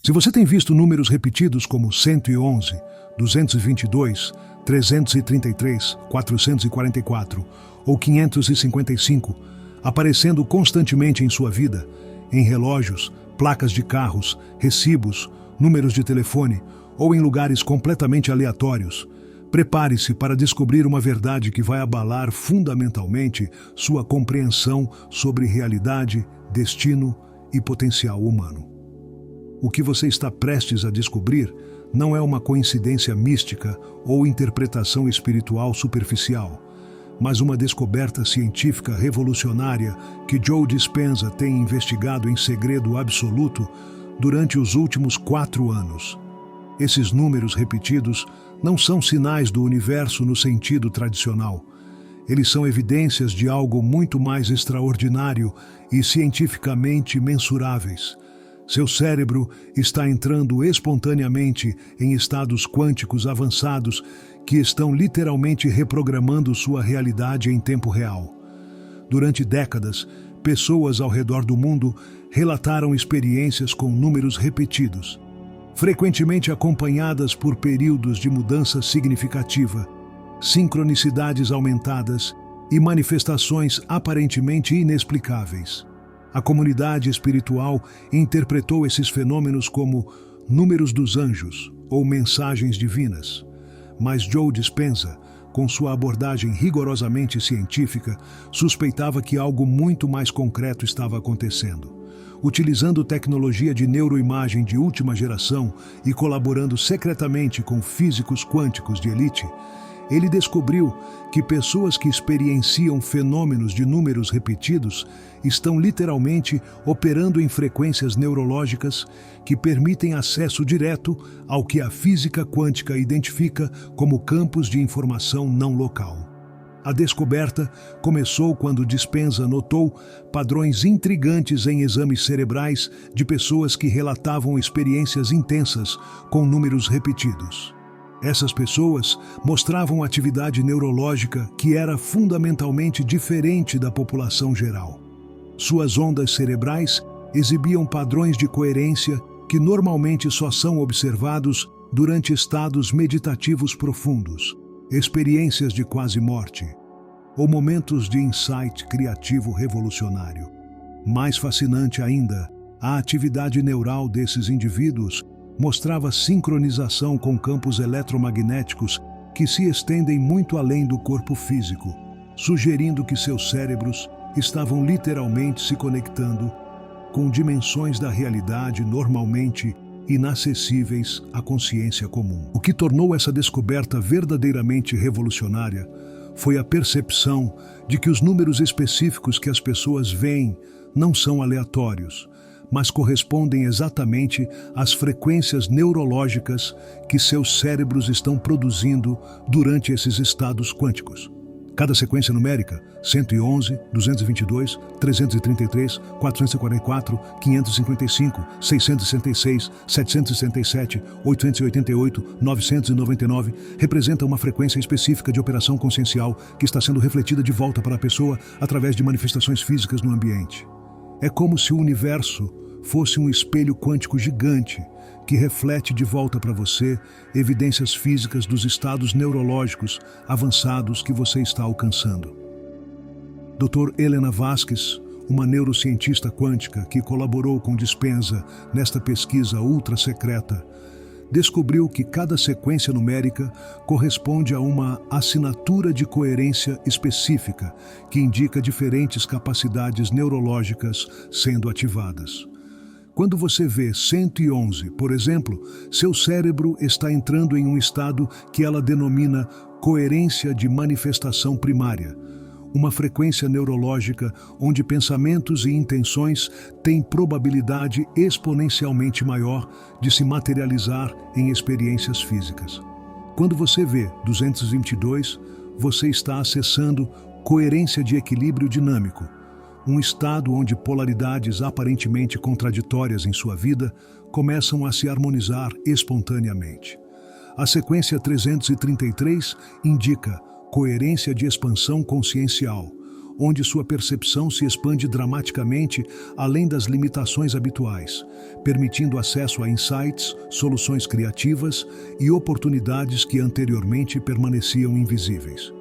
Se você tem visto números repetidos como 111, 222, 333, 444 ou 555 aparecendo constantemente em sua vida, em relógios, placas de carros, recibos, números de telefone ou em lugares completamente aleatórios, prepare-se para descobrir uma verdade que vai abalar fundamentalmente sua compreensão sobre realidade, destino e potencial humano. O que você está prestes a descobrir não é uma coincidência mística ou interpretação espiritual superficial, mas uma descoberta científica revolucionária que Joe Dispenza tem investigado em segredo absoluto durante os últimos 4 anos. Esses números repetidos não são sinais do universo no sentido tradicional. Eles são evidências de algo muito mais extraordinário e cientificamente mensuráveis. Seu cérebro está entrando espontaneamente em estados quânticos avançados que estão literalmente reprogramando sua realidade em tempo real. Durante décadas, pessoas ao redor do mundo relataram experiências com números repetidos, frequentemente acompanhadas por períodos de mudança significativa, sincronicidades aumentadas e manifestações aparentemente inexplicáveis. A comunidade espiritual interpretou esses fenômenos como números dos anjos ou mensagens divinas. Mas Joe Dispenza, com sua abordagem rigorosamente científica, suspeitava que algo muito mais concreto estava acontecendo. Utilizando tecnologia de neuroimagem de última geração e colaborando secretamente com físicos quânticos de elite, ele descobriu que pessoas que experienciam fenômenos de números repetidos estão literalmente operando em frequências neurológicas que permitem acesso direto ao que a física quântica identifica como campos de informação não local. A descoberta começou quando Dispenza notou padrões intrigantes em exames cerebrais de pessoas que relatavam experiências intensas com números repetidos. Essas pessoas mostravam atividade neurológica que era fundamentalmente diferente da população geral. Suas ondas cerebrais exibiam padrões de coerência que normalmente só são observados durante estados meditativos profundos, experiências de quase morte, ou momentos de insight criativo revolucionário. Mais fascinante ainda, a atividade neural desses indivíduos mostrava sincronização com campos eletromagnéticos que se estendem muito além do corpo físico, sugerindo que seus cérebros estavam literalmente se conectando com dimensões da realidade normalmente inacessíveis à consciência comum. O que tornou essa descoberta verdadeiramente revolucionária foi a percepção de que os números específicos que as pessoas veem não são aleatórios, mas correspondem exatamente às frequências neurológicas que seus cérebros estão produzindo durante esses estados quânticos. Cada sequência numérica, 111, 222, 333, 444, 555, 666, 767, 888, 999, representa uma frequência específica de operação consciencial que está sendo refletida de volta para a pessoa através de manifestações físicas no ambiente. É como se o universo fosse um espelho quântico gigante que reflete de volta para você evidências físicas dos estados neurológicos avançados que você está alcançando. Dr. Helena Vasquez, uma neurocientista quântica que colaborou com Dispenza nesta pesquisa ultra secreta, descobriu que cada sequência numérica corresponde a uma assinatura de coerência específica que indica diferentes capacidades neurológicas sendo ativadas. Quando você vê 111, por exemplo, seu cérebro está entrando em um estado que ela denomina coerência de manifestação primária, uma frequência neurológica onde pensamentos e intenções têm probabilidade exponencialmente maior de se materializar em experiências físicas. Quando você vê 222, você está acessando coerência de equilíbrio dinâmico, um estado onde polaridades aparentemente contraditórias em sua vida começam a se harmonizar espontaneamente. A sequência 333 indica coerência de expansão consciencial, onde sua percepção se expande dramaticamente além das limitações habituais, permitindo acesso a insights, soluções criativas e oportunidades que anteriormente permaneciam invisíveis.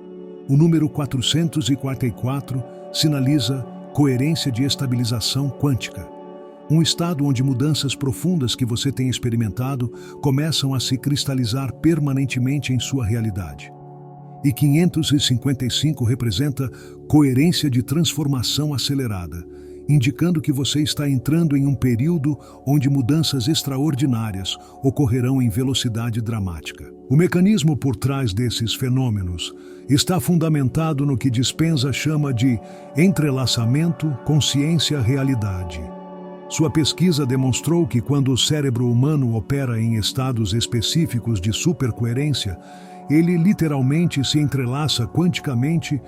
O número 444 sinaliza coerência de estabilização quântica, um estado onde mudanças profundas que você tem experimentado começam a se cristalizar permanentemente em sua realidade. E 555 representa coerência de transformação acelerada, indicando que você está entrando em um período onde mudanças extraordinárias ocorrerão em velocidade dramática. O mecanismo por trás desses fenômenos está fundamentado no que Dispenza chama de entrelaçamento consciência-realidade. Sua pesquisa demonstrou que quando o cérebro humano opera em estados específicos de supercoerência, ele literalmente se entrelaça quanticamente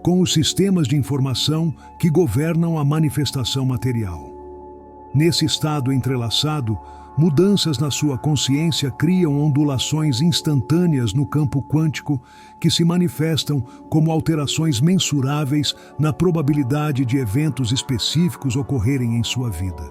com os sistemas de informação que governam a manifestação material. Nesse estado entrelaçado, mudanças na sua consciência criam ondulações instantâneas no campo quântico que se manifestam como alterações mensuráveis na probabilidade de eventos específicos ocorrerem em sua vida.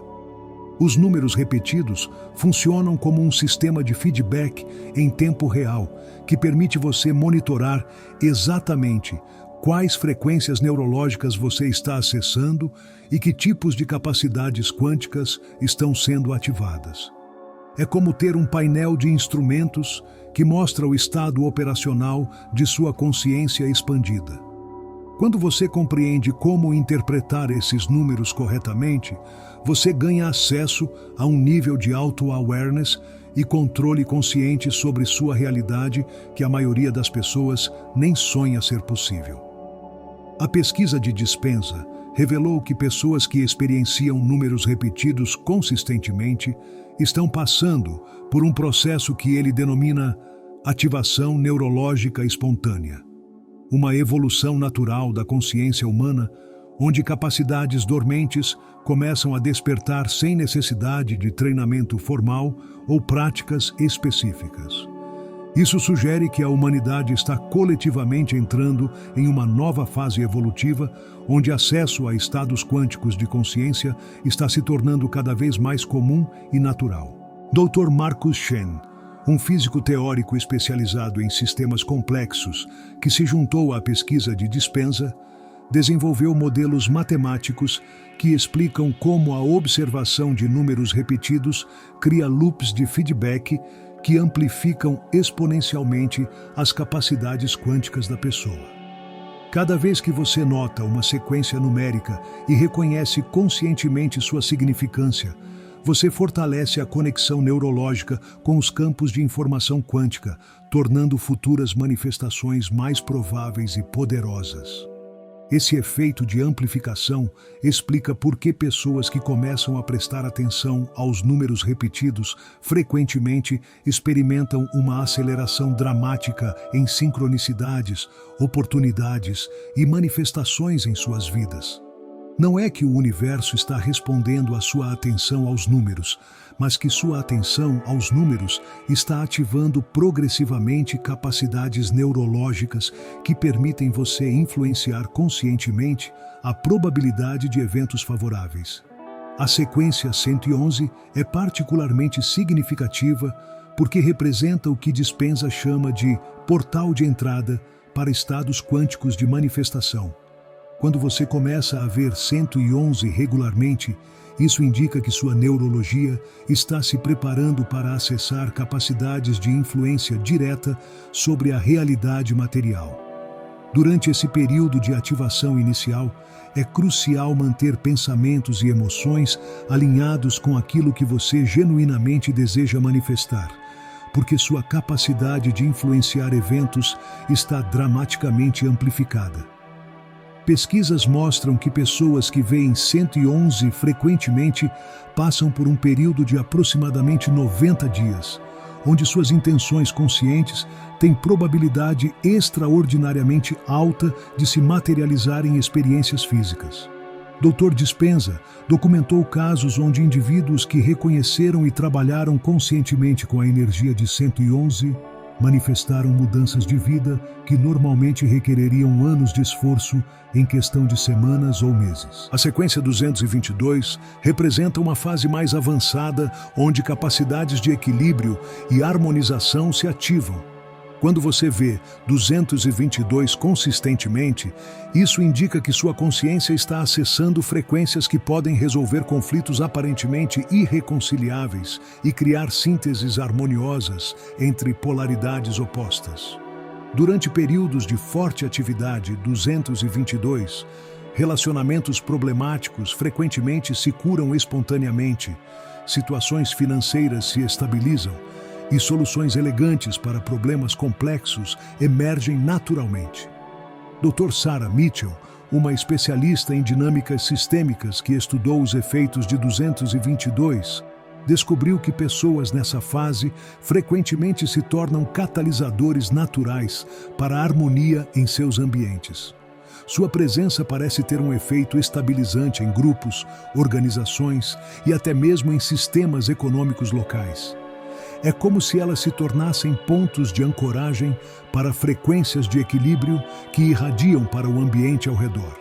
Os números repetidos funcionam como um sistema de feedback em tempo real que permite você monitorar exatamente quais frequências neurológicas você está acessando e que tipos de capacidades quânticas estão sendo ativadas. É como ter um painel de instrumentos que mostra o estado operacional de sua consciência expandida. Quando você compreende como interpretar esses números corretamente, você ganha acesso a um nível de auto-awareness e controle consciente sobre sua realidade que a maioria das pessoas nem sonha ser possível. A pesquisa de Dispenza revelou que pessoas que experienciam números repetidos consistentemente estão passando por um processo que ele denomina ativação neurológica espontânea, uma evolução natural da consciência humana, onde capacidades dormentes começam a despertar sem necessidade de treinamento formal ou práticas específicas. Isso sugere que a humanidade está coletivamente entrando em uma nova fase evolutiva, onde acesso a estados quânticos de consciência está se tornando cada vez mais comum e natural. Dr. Marcus Shen, um físico teórico especializado em sistemas complexos que se juntou à pesquisa de Dispenza, desenvolveu modelos matemáticos que explicam como a observação de números repetidos cria loops de feedback que amplificam exponencialmente as capacidades quânticas da pessoa. Cada vez que você nota uma sequência numérica e reconhece conscientemente sua significância, você fortalece a conexão neurológica com os campos de informação quântica, tornando futuras manifestações mais prováveis e poderosas. Esse efeito de amplificação explica por que pessoas que começam a prestar atenção aos números repetidos frequentemente experimentam uma aceleração dramática em sincronicidades, oportunidades e manifestações em suas vidas. Não é que o universo está respondendo à sua atenção aos números, mas que sua atenção aos números está ativando progressivamente capacidades neurológicas que permitem você influenciar conscientemente a probabilidade de eventos favoráveis. A sequência 111 é particularmente significativa porque representa o que Dispenza chama de portal de entrada para estados quânticos de manifestação. Quando você começa a ver 111 regularmente, isso indica que sua neurologia está se preparando para acessar capacidades de influência direta sobre a realidade material. Durante esse período de ativação inicial, é crucial manter pensamentos e emoções alinhados com aquilo que você genuinamente deseja manifestar, porque sua capacidade de influenciar eventos está dramaticamente amplificada. Pesquisas mostram que pessoas que veem 111 frequentemente passam por um período de aproximadamente 90 dias, onde suas intenções conscientes têm probabilidade extraordinariamente alta de se materializar em experiências físicas. Dr. Dispenza documentou casos onde indivíduos que reconheceram e trabalharam conscientemente com a energia de 111 manifestaram mudanças de vida que normalmente requereriam anos de esforço em questão de semanas ou meses. A sequência 222 representa uma fase mais avançada onde capacidades de equilíbrio e harmonização se ativam. Quando você vê 222 consistentemente, isso indica que sua consciência está acessando frequências que podem resolver conflitos aparentemente irreconciliáveis e criar sínteses harmoniosas entre polaridades opostas. Durante períodos de forte atividade 222, relacionamentos problemáticos frequentemente se curam espontaneamente, situações financeiras se estabilizam, e soluções elegantes para problemas complexos emergem naturalmente. Dr. Sarah Mitchell, uma especialista em dinâmicas sistêmicas que estudou os efeitos de 222, descobriu que pessoas nessa fase frequentemente se tornam catalisadores naturais para a harmonia em seus ambientes. Sua presença parece ter um efeito estabilizante em grupos, organizações e até mesmo em sistemas econômicos locais. É como se elas se tornassem pontos de ancoragem para frequências de equilíbrio que irradiam para o ambiente ao redor.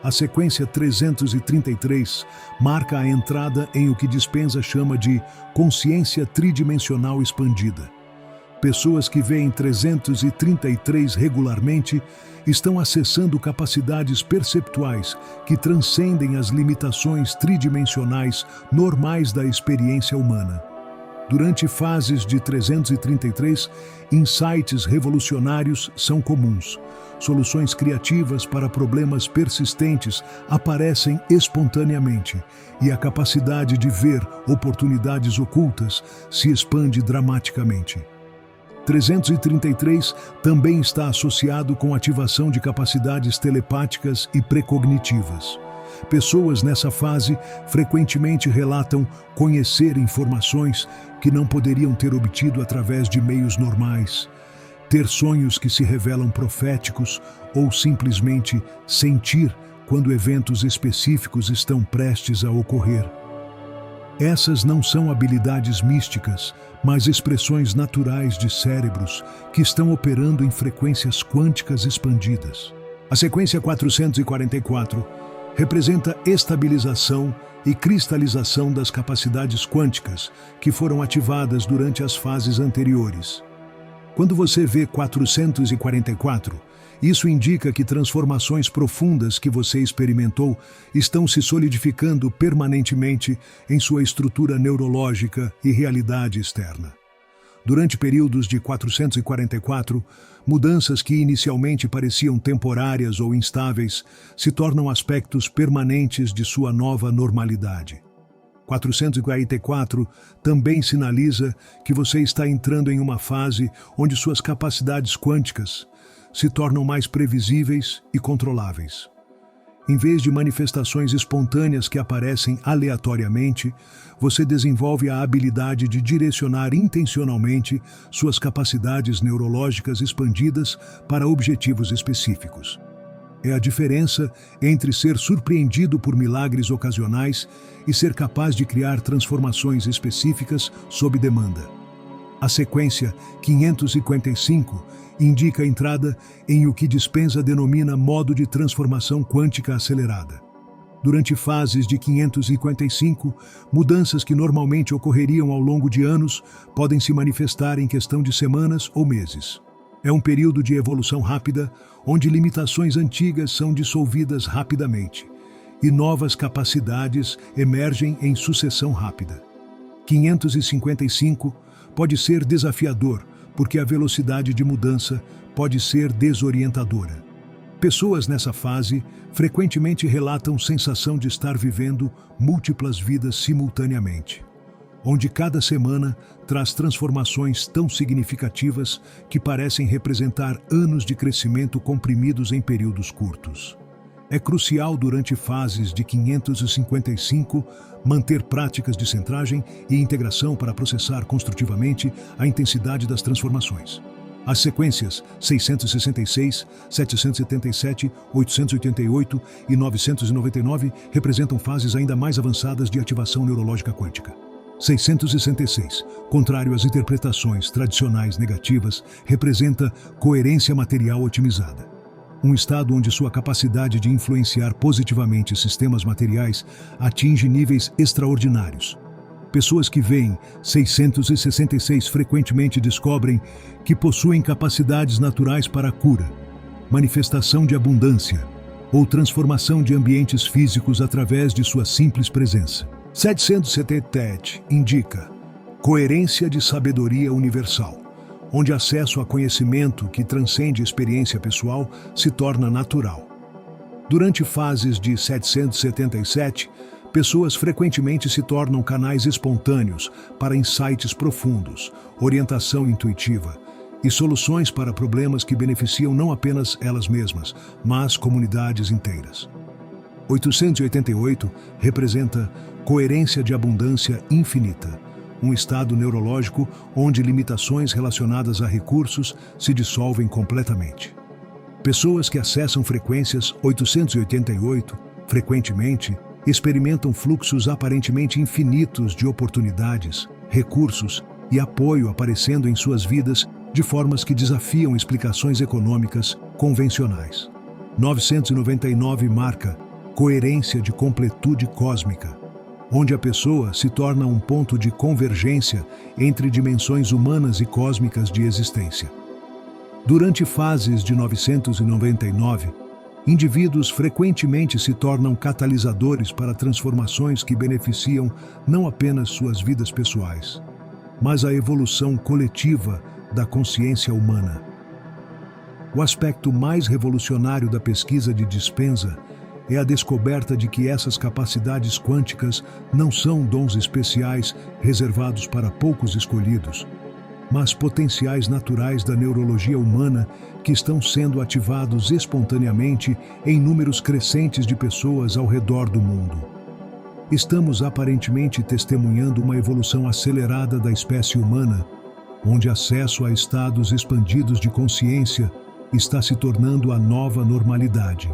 A sequência 333 marca a entrada em o que Dispenza chama de consciência tridimensional expandida. Pessoas que veem 333 regularmente estão acessando capacidades perceptuais que transcendem as limitações tridimensionais normais da experiência humana. Durante fases de 333, insights revolucionários são comuns. Soluções criativas para problemas persistentes aparecem espontaneamente e a capacidade de ver oportunidades ocultas se expande dramaticamente. 333 também está associado com ativação de capacidades telepáticas e precognitivas. Pessoas nessa fase frequentemente relatam conhecer informações que não poderiam ter obtido através de meios normais, ter sonhos que se revelam proféticos ou simplesmente sentir quando eventos específicos estão prestes a ocorrer. Essas não são habilidades místicas, mas expressões naturais de cérebros que estão operando em frequências quânticas expandidas. A sequência 444 representa estabilização e cristalização das capacidades quânticas que foram ativadas durante as fases anteriores. Quando você vê 444, isso indica que transformações profundas que você experimentou estão se solidificando permanentemente em sua estrutura neurológica e realidade externa. Durante períodos de 444, mudanças que inicialmente pareciam temporárias ou instáveis se tornam aspectos permanentes de sua nova normalidade. 444 também sinaliza que você está entrando em uma fase onde suas capacidades quânticas se tornam mais previsíveis e controláveis. Em vez de manifestações espontâneas que aparecem aleatoriamente, você desenvolve a habilidade de direcionar intencionalmente suas capacidades neurológicas expandidas para objetivos específicos. É a diferença entre ser surpreendido por milagres ocasionais e ser capaz de criar transformações específicas sob demanda. A sequência 555 indica a entrada em o que Dispenza denomina modo de transformação quântica acelerada. Durante fases de 555, mudanças que normalmente ocorreriam ao longo de anos podem se manifestar em questão de semanas ou meses. É um período de evolução rápida, onde limitações antigas são dissolvidas rapidamente e novas capacidades emergem em sucessão rápida. 555 pode ser desafiador, porque a velocidade de mudança pode ser desorientadora. Pessoas nessa fase frequentemente relatam sensação de estar vivendo múltiplas vidas simultaneamente, onde cada semana traz transformações tão significativas que parecem representar anos de crescimento comprimidos em períodos curtos. É crucial durante fases de 555 manter práticas de centragem e integração para processar construtivamente a intensidade das transformações. As sequências 666, 777, 888 e 999 representam fases ainda mais avançadas de ativação neurológica quântica. 666, contrário às interpretações tradicionais negativas, representa coerência material otimizada. Um estado onde sua capacidade de influenciar positivamente sistemas materiais atinge níveis extraordinários. Pessoas que veem 666 frequentemente descobrem que possuem capacidades naturais para a cura, manifestação de abundância ou transformação de ambientes físicos através de sua simples presença. 777 indica coerência de sabedoria universal, onde acesso a conhecimento que transcende experiência pessoal se torna natural. Durante fases de 777, pessoas frequentemente se tornam canais espontâneos para insights profundos, orientação intuitiva e soluções para problemas que beneficiam não apenas elas mesmas, mas comunidades inteiras. 888 representa coerência de abundância infinita, um estado neurológico onde limitações relacionadas a recursos se dissolvem completamente. Pessoas que acessam frequências 888 frequentemente experimentam fluxos aparentemente infinitos de oportunidades, recursos e apoio aparecendo em suas vidas de formas que desafiam explicações econômicas convencionais. 999 marca coerência de completude cósmica, onde a pessoa se torna um ponto de convergência entre dimensões humanas e cósmicas de existência. Durante fases de 999, indivíduos frequentemente se tornam catalisadores para transformações que beneficiam não apenas suas vidas pessoais, mas a evolução coletiva da consciência humana. O aspecto mais revolucionário da pesquisa de Dispenza é a descoberta de que essas capacidades quânticas não são dons especiais reservados para poucos escolhidos, mas potenciais naturais da neurologia humana que estão sendo ativados espontaneamente em números crescentes de pessoas ao redor do mundo. Estamos aparentemente testemunhando uma evolução acelerada da espécie humana, onde acesso a estados expandidos de consciência está se tornando a nova normalidade.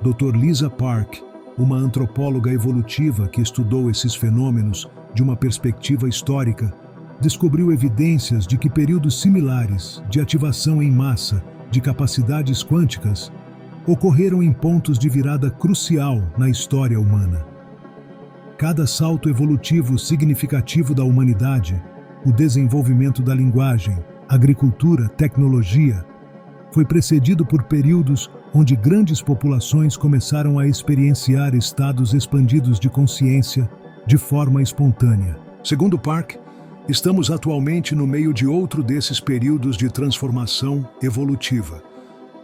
Dr. Lisa Park, uma antropóloga evolutiva que estudou esses fenômenos de uma perspectiva histórica, descobriu evidências de que períodos similares de ativação em massa de capacidades quânticas ocorreram em pontos de virada crucial na história humana. Cada salto evolutivo significativo da humanidade, o desenvolvimento da linguagem, agricultura, tecnologia, foi precedido por períodos onde grandes populações começaram a experienciar estados expandidos de consciência de forma espontânea. Segundo Park, estamos atualmente no meio de outro desses períodos de transformação evolutiva,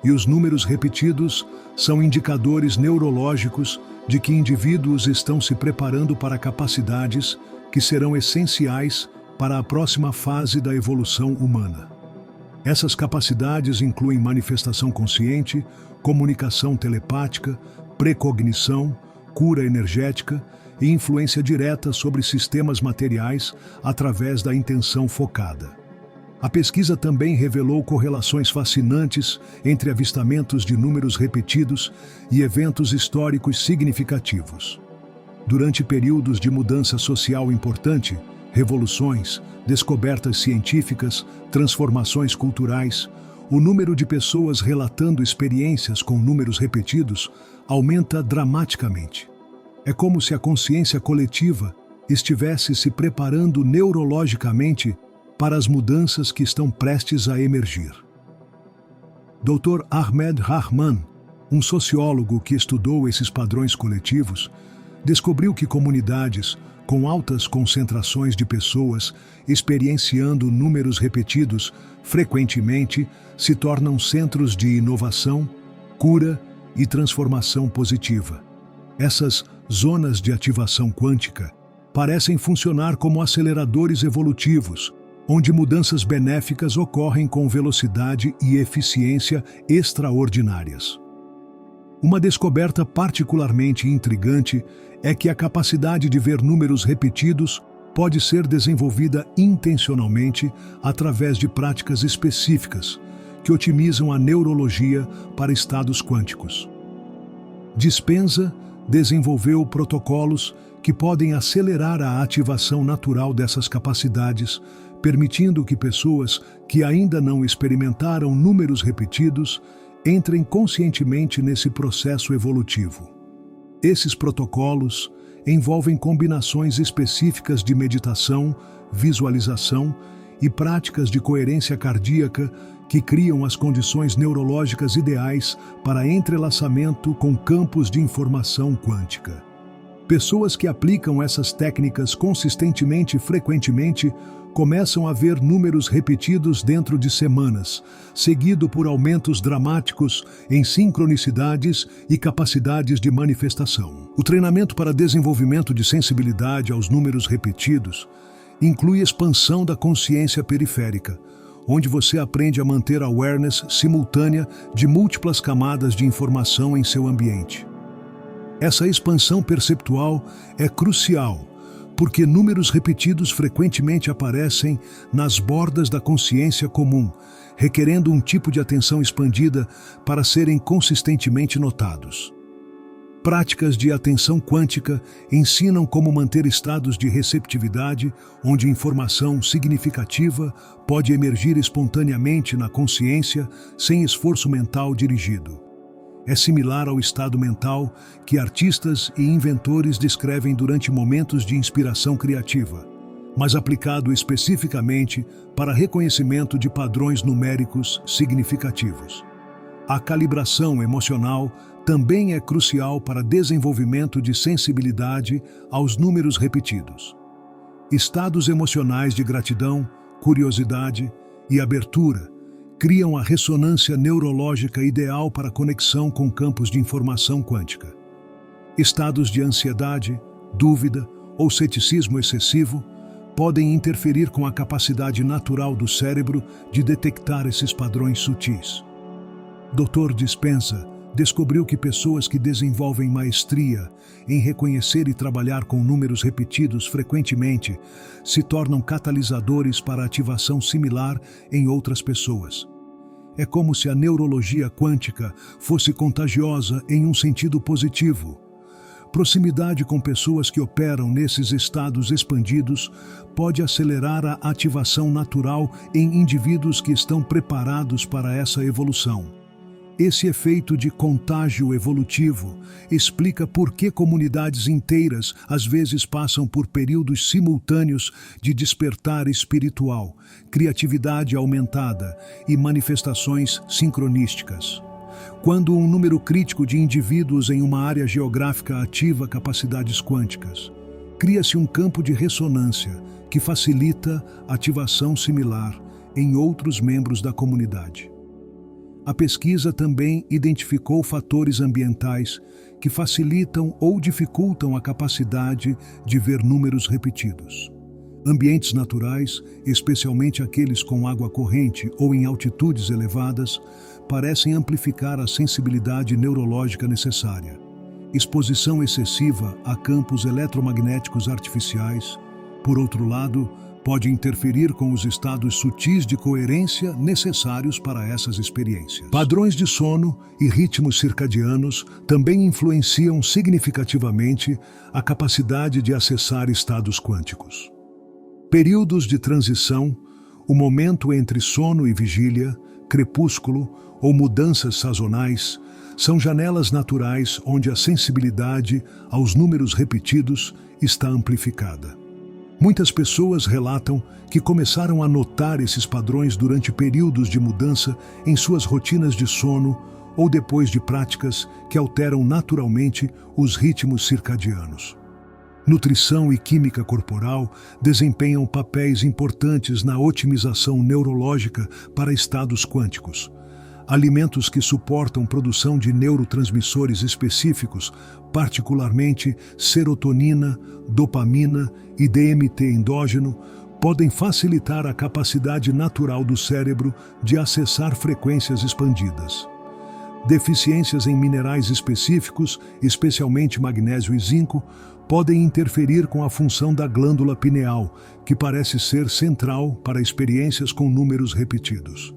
e os números repetidos são indicadores neurológicos de que indivíduos estão se preparando para capacidades que serão essenciais para a próxima fase da evolução humana. Essas capacidades incluem manifestação consciente, comunicação telepática, precognição, cura energética e influência direta sobre sistemas materiais através da intenção focada. A pesquisa também revelou correlações fascinantes entre avistamentos de números repetidos e eventos históricos significativos. Durante períodos de mudança social importante, revoluções, descobertas científicas, transformações culturais, o número de pessoas relatando experiências com números repetidos aumenta dramaticamente. É como se a consciência coletiva estivesse se preparando neurologicamente para as mudanças que estão prestes a emergir. Dr. Ahmed Rahman, um sociólogo que estudou esses padrões coletivos, descobriu que comunidades com altas concentrações de pessoas experienciando números repetidos frequentemente se tornam centros de inovação, cura e transformação positiva. Essas zonas de ativação quântica parecem funcionar como aceleradores evolutivos, onde mudanças benéficas ocorrem com velocidade e eficiência extraordinárias. Uma descoberta particularmente intrigante é que a capacidade de ver números repetidos pode ser desenvolvida intencionalmente através de práticas específicas que otimizam a neurologia para estados quânticos. Dispenza desenvolveu protocolos que podem acelerar a ativação natural dessas capacidades, permitindo que pessoas que ainda não experimentaram números repetidos entrem conscientemente nesse processo evolutivo. Esses protocolos envolvem combinações específicas de meditação, visualização e práticas de coerência cardíaca que criam as condições neurológicas ideais para entrelaçamento com campos de informação quântica. Pessoas que aplicam essas técnicas consistentemente e frequentemente começam a ver números repetidos dentro de semanas, seguido por aumentos dramáticos em sincronicidades e capacidades de manifestação. O treinamento para desenvolvimento de sensibilidade aos números repetidos inclui expansão da consciência periférica, onde você aprende a manter a awareness simultânea de múltiplas camadas de informação em seu ambiente. Essa expansão perceptual é crucial, porque números repetidos frequentemente aparecem nas bordas da consciência comum, requerendo um tipo de atenção expandida para serem consistentemente notados. Práticas de atenção quântica ensinam como manter estados de receptividade, onde informação significativa pode emergir espontaneamente na consciência sem esforço mental dirigido. É similar ao estado mental que artistas e inventores descrevem durante momentos de inspiração criativa, mas aplicado especificamente para reconhecimento de padrões numéricos significativos. A calibração emocional também é crucial para desenvolvimento de sensibilidade aos números repetidos. Estados emocionais de gratidão, curiosidade e abertura criam a ressonância neurológica ideal para conexão com campos de informação quântica. Estados de ansiedade, dúvida ou ceticismo excessivo podem interferir com a capacidade natural do cérebro de detectar esses padrões sutis. Dr. Dispenza descobriu que pessoas que desenvolvem maestria em reconhecer e trabalhar com números repetidos frequentemente se tornam catalisadores para ativação similar em outras pessoas. É como se a neurologia quântica fosse contagiosa em um sentido positivo. Proximidade com pessoas que operam nesses estados expandidos pode acelerar a ativação natural em indivíduos que estão preparados para essa evolução. Esse efeito de contágio evolutivo explica por que comunidades inteiras às vezes passam por períodos simultâneos de despertar espiritual, criatividade aumentada e manifestações sincronísticas. Quando um número crítico de indivíduos em uma área geográfica ativa capacidades quânticas, cria-se um campo de ressonância que facilita ativação similar em outros membros da comunidade. A pesquisa também identificou fatores ambientais que facilitam ou dificultam a capacidade de ver números repetidos. Ambientes naturais, especialmente aqueles com água corrente ou em altitudes elevadas, parecem amplificar a sensibilidade neurológica necessária. Exposição excessiva a campos eletromagnéticos artificiais, por outro lado, pode interferir com os estados sutis de coerência necessários para essas experiências. Padrões de sono e ritmos circadianos também influenciam significativamente a capacidade de acessar estados quânticos. Períodos de transição, o momento entre sono e vigília, crepúsculo ou mudanças sazonais, são janelas naturais onde a sensibilidade aos números repetidos está amplificada. Muitas pessoas relatam que começaram a notar esses padrões durante períodos de mudança em suas rotinas de sono ou depois de práticas que alteram naturalmente os ritmos circadianos. Nutrição e química corporal desempenham papéis importantes na otimização neurológica para estados quânticos. Alimentos que suportam produção de neurotransmissores específicos, particularmente serotonina, dopamina e DMT endógeno, podem facilitar a capacidade natural do cérebro de acessar frequências expandidas. Deficiências em minerais específicos, especialmente magnésio e zinco, podem interferir com a função da glândula pineal, que parece ser central para experiências com números repetidos.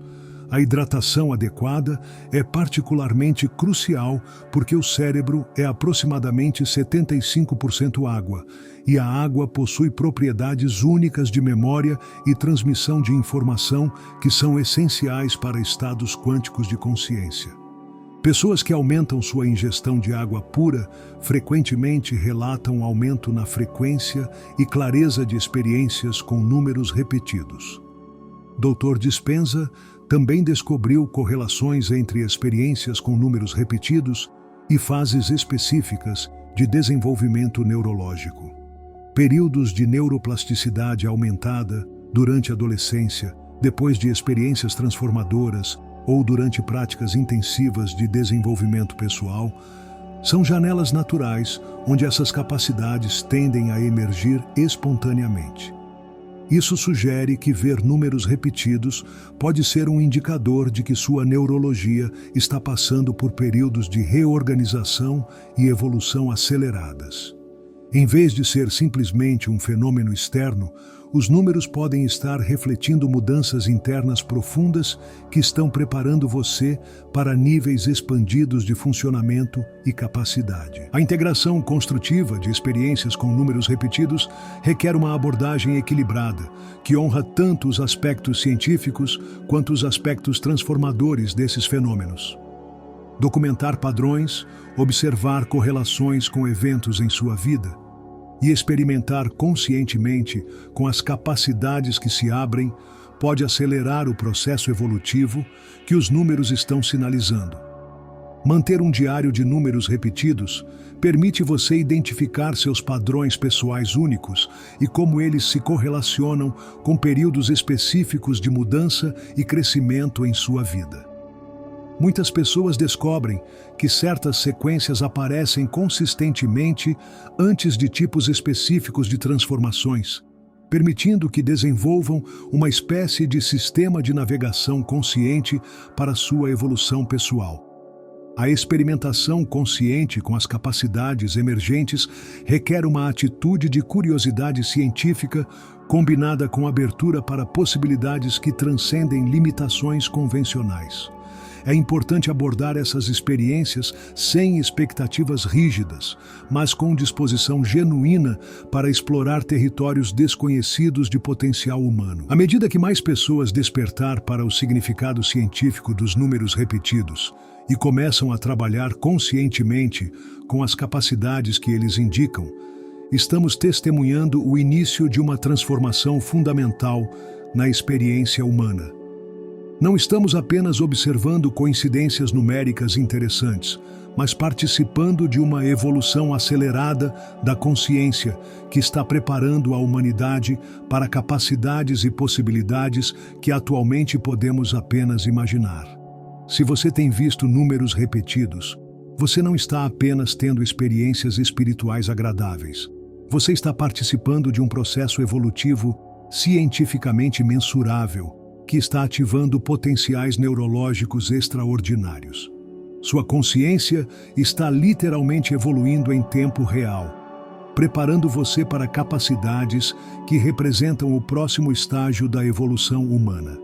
A hidratação adequada é particularmente crucial porque o cérebro é aproximadamente 75% água, e a água possui propriedades únicas de memória e transmissão de informação que são essenciais para estados quânticos de consciência. Pessoas que aumentam sua ingestão de água pura frequentemente relatam aumento na frequência e clareza de experiências com números repetidos. Dr. Dispenza também descobriu correlações entre experiências com números repetidos e fases específicas de desenvolvimento neurológico. Períodos de neuroplasticidade aumentada durante a adolescência, depois de experiências transformadoras ou durante práticas intensivas de desenvolvimento pessoal, são janelas naturais onde essas capacidades tendem a emergir espontaneamente. Isso sugere que ver números repetidos pode ser um indicador de que sua neurologia está passando por períodos de reorganização e evolução aceleradas. Em vez de ser simplesmente um fenômeno externo, os números podem estar refletindo mudanças internas profundas que estão preparando você para níveis expandidos de funcionamento e capacidade. A integração construtiva de experiências com números repetidos requer uma abordagem equilibrada, que honra tanto os aspectos científicos quanto os aspectos transformadores desses fenômenos. Documentar padrões, observar correlações com eventos em sua vida e experimentar conscientemente com as capacidades que se abrem pode acelerar o processo evolutivo que os números estão sinalizando. Manter um diário de números repetidos permite você identificar seus padrões pessoais únicos e como eles se correlacionam com períodos específicos de mudança e crescimento em sua vida. Muitas pessoas descobrem que certas sequências aparecem consistentemente antes de tipos específicos de transformações, permitindo que desenvolvam uma espécie de sistema de navegação consciente para sua evolução pessoal. A experimentação consciente com as capacidades emergentes requer uma atitude de curiosidade científica combinada com abertura para possibilidades que transcendem limitações convencionais. É importante abordar essas experiências sem expectativas rígidas, mas com disposição genuína para explorar territórios desconhecidos de potencial humano. À medida que mais pessoas despertar para o significado científico dos números repetidos e começam a trabalhar conscientemente com as capacidades que eles indicam, estamos testemunhando o início de uma transformação fundamental na experiência humana. Não estamos apenas observando coincidências numéricas interessantes, mas participando de uma evolução acelerada da consciência que está preparando a humanidade para capacidades e possibilidades que atualmente podemos apenas imaginar. Se você tem visto números repetidos, você não está apenas tendo experiências espirituais agradáveis. Você está participando de um processo evolutivo cientificamente mensurável, que está ativando potenciais neurológicos extraordinários. Sua consciência está literalmente evoluindo em tempo real, preparando você para capacidades que representam o próximo estágio da evolução humana.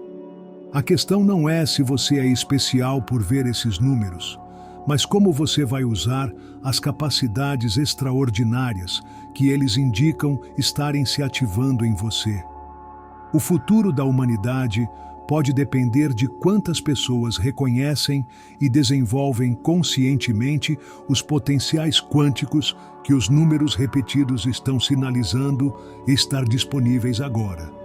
A questão não é se você é especial por ver esses números, mas como você vai usar as capacidades extraordinárias que eles indicam estarem se ativando em você. O futuro da humanidade pode depender de quantas pessoas reconhecem e desenvolvem conscientemente os potenciais quânticos que os números repetidos estão sinalizando estar disponíveis agora.